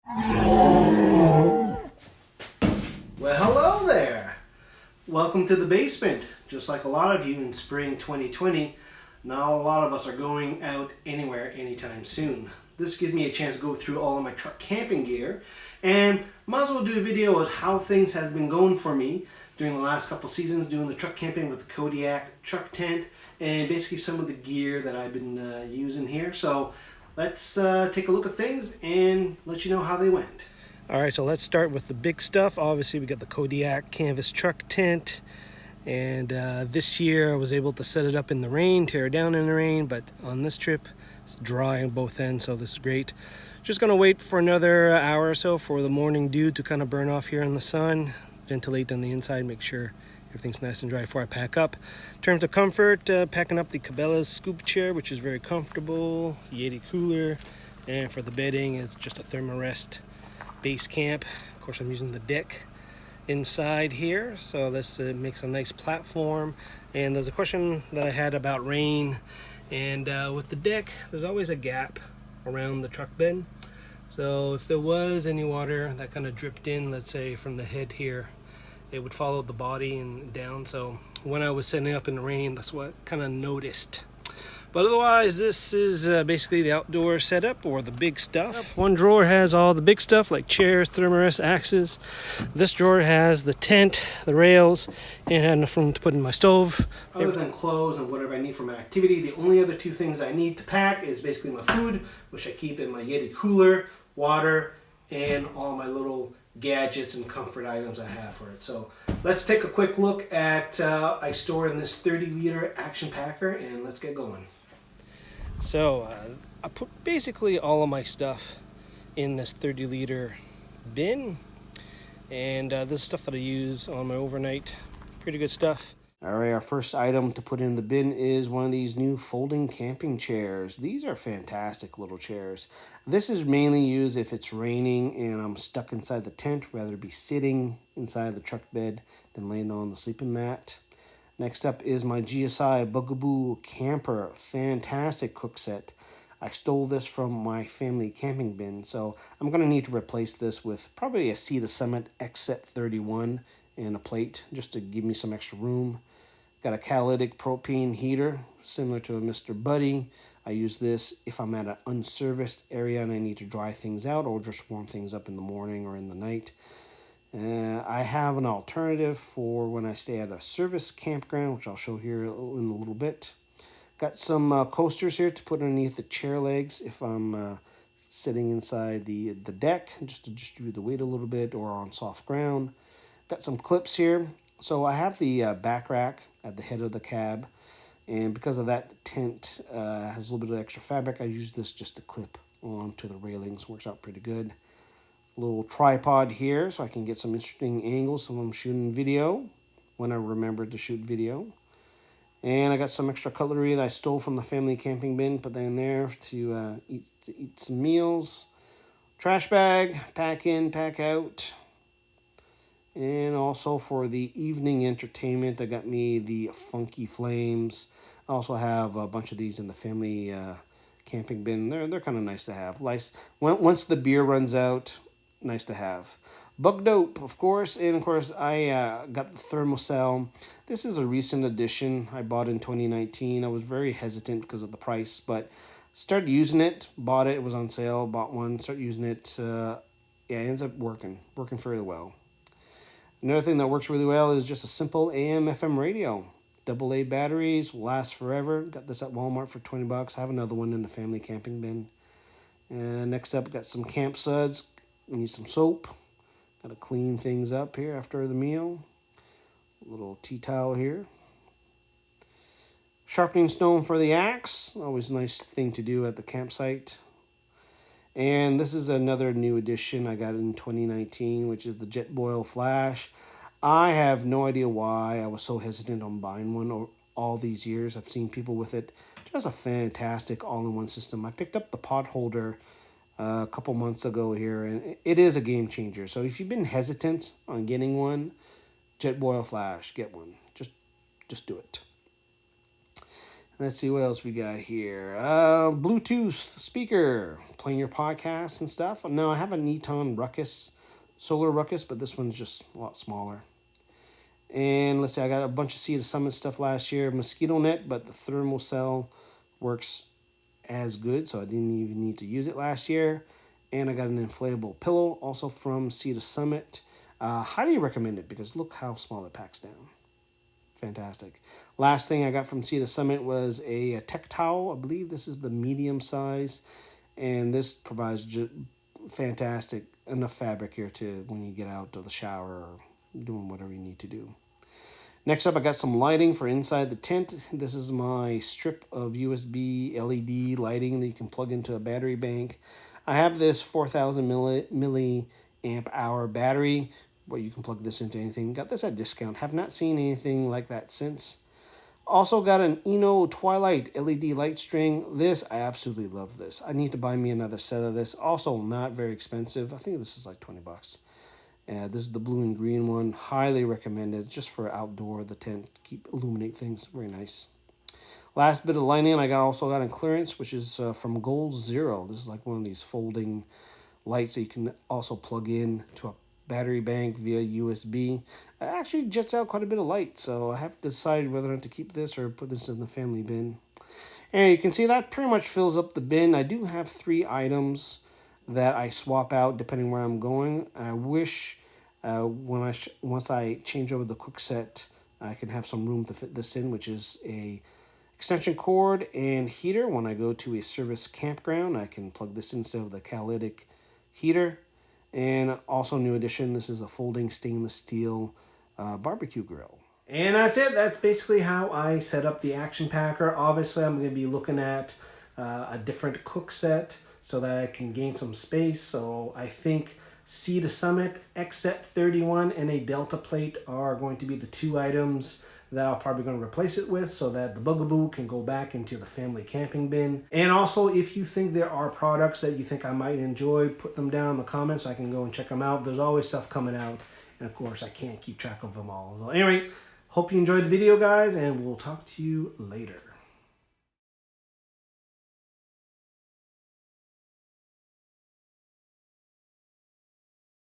Well, hello there. Welcome to the basement. Just like a lot of you in spring 2020, not a lot of us are going out anywhere anytime soon. This gives me a chance to go through all of my truck camping gear, and might as well do a video of how things has been going for me during the last couple seasons doing the truck camping with the Kodiak Truck Tent, and basically some of the gear that I've been using here. So let's take a look at things and let you know how they went. All right, so let's start with the big stuff. Obviously, we got the Kodiak Canvas Truck Tent, and this year I was able to set it up in the rain, tear it down in the rain, but on this trip it's dry on both ends, so this is great. Just gonna wait for another hour or so for the morning dew to kind of burn off here in the sun, ventilate on the inside, make sure everything's nice and dry before I pack up. In terms of comfort, packing up the Cabela's scoop chair, which is very comfortable, Yeti cooler, and for the bedding it's just a Therma-rest basecamp. Of course, I'm using the deck inside here, so this makes a nice platform. And there's a question that I had about rain, and with the deck there's always a gap around the truck bed, so if there was any water that kind of dripped in, let's say from the head here, it would follow the body and down. So when I was setting up in the rain, that's what kind of noticed. But otherwise, this is basically the outdoor setup, or the big stuff. One drawer has all the big stuff like chairs, Therma-rest, axes. This drawer has the tent, the rails, and enough room to put in my stove. Other than clothes and whatever I need for my activity, the only other two things I need to pack is basically my food, which I keep in my Yeti cooler, water, and all my little gadgets and comfort items I have for it. So let's take a quick look at I store in this 30-liter action packer, and let's get going. So I put basically all of my stuff in this 30-liter bin, and this is stuff that I use on my overnight. Pretty good stuff. All right, our first item to put in the bin is one of these new folding camping chairs. These are fantastic little chairs. This is mainly used if it's raining and I'm stuck inside the tent, rather be sitting inside the truck bed than laying on the sleeping mat. Next up is my GSI Bugaboo camper, fantastic Cookset. I stole this from my family camping bin, so I'm going to need to replace this with probably a Sea to Summit X-Set 31 and a plate just to give me some extra room. Got a catalytic propane heater similar to a Mr. Buddy. I use this if I'm at an unserviced area and I need to dry things out or just warm things up in the morning or in the night. I have an alternative for when I stay at a service campground, which I'll show here in a little bit. Got some coasters here to put underneath the chair legs if I'm sitting inside the deck, just to distribute the weight a little bit, or on soft ground. Got some clips here. So I have the back rack at the head of the cab, and because of that, the tent has a little bit of extra fabric. I use this just to clip onto the railings. Works out pretty good. Little tripod here so I can get some interesting angles when I'm shooting video, when I remember to shoot video. And I got some extra cutlery that I stole from the family camping bin, put that in there to eat some meals. Trash bag, pack in, pack out. And also for the evening entertainment, I got me the Funky Flames. I also have a bunch of these in the family camping bin. They're kind of nice to have. Once the beer runs out, nice to have. Bug Dope, of course, and of course I got the Thermocell. This is a recent addition I bought in 2019. I was very hesitant because of the price, but started using it, bought it, it was on sale, bought one, started using it. Yeah, it ends up working fairly well. Another thing that works really well is just a simple AM/FM radio. AA batteries, will last forever. Got this at Walmart for $20. I have another one in the family camping bin. And next up, got some camp suds. Need some soap. Got to clean things up here after the meal. A little tea towel here. Sharpening stone for the axe. Always a nice thing to do at the campsite. And this is another new addition I got in 2019, which is the Jetboil Flash. I have no idea why I was so hesitant on buying one all these years. I've seen people with it. Just a fantastic all-in-one system. I picked up the pot holder a couple months ago here, and it is a game changer. So if you've been hesitant on getting one, Jetboil Flash, get one. Just do it. Let's see what else we got here. Bluetooth speaker, playing your podcasts and stuff. No, I have a Neton Ruckus, Solar Ruckus, but this one's just a lot smaller. And let's see, I got a bunch of Sea to Summit stuff last year. Mosquito net, but the thermal cell works as good, so I didn't even need to use it last year. And I got an inflatable pillow, also from Sea to Summit. Highly recommend it because look how small it packs down. Fantastic. Last thing I got from Sea to Summit was a tech towel. I believe this is the medium size, and this provides fantastic enough fabric here to when you get out of the shower or doing whatever you need to do. Next up, I got some lighting for inside the tent. This is my strip of USB LED lighting that you can plug into a battery bank. I have this 4,000 milliamp hour battery, where you can plug this into anything. Got this at discount. Have not seen anything like that since. Also got an Twilight LED light string. This, I absolutely love this. I need to buy me another set of this. Also not very expensive. I think this is like 20 bucks. This is the blue and green one. Highly recommended just for outdoor, the tent. Keep illuminate things. Very nice. Last bit of lighting I also got in clearance, which is from Gold Zero. This is like one of these folding lights that you can also plug in to a battery bank via USB. It actually jets out quite a bit of light, so I have to decide whether or not to keep this or put this in the family bin. And you can see that pretty much fills up the bin. I do have 3 items that I swap out depending where I'm going. I wish once I change over the Cookset, I can have some room to fit this in, which is a extension cord and heater. When I go to a service campground, I can plug this instead of the catalytic heater. And also new addition, this is a folding stainless steel barbecue grill. And that's it. That's basically how I set up the action packer. Obviously, I'm going to be looking at a different Cookset so that I can gain some space. So I think Sea to Summit, XSET 31, and a Delta plate are going to be the 2 items that I'll probably going to replace it with so that the Bugaboo can go back into the family camping bin. And also, if you think there are products that you think I might enjoy, put them down in the comments so I can go and check them out. There's always stuff coming out, and of course, I can't keep track of them all. So anyway, hope you enjoyed the video, guys, and we'll talk to you later.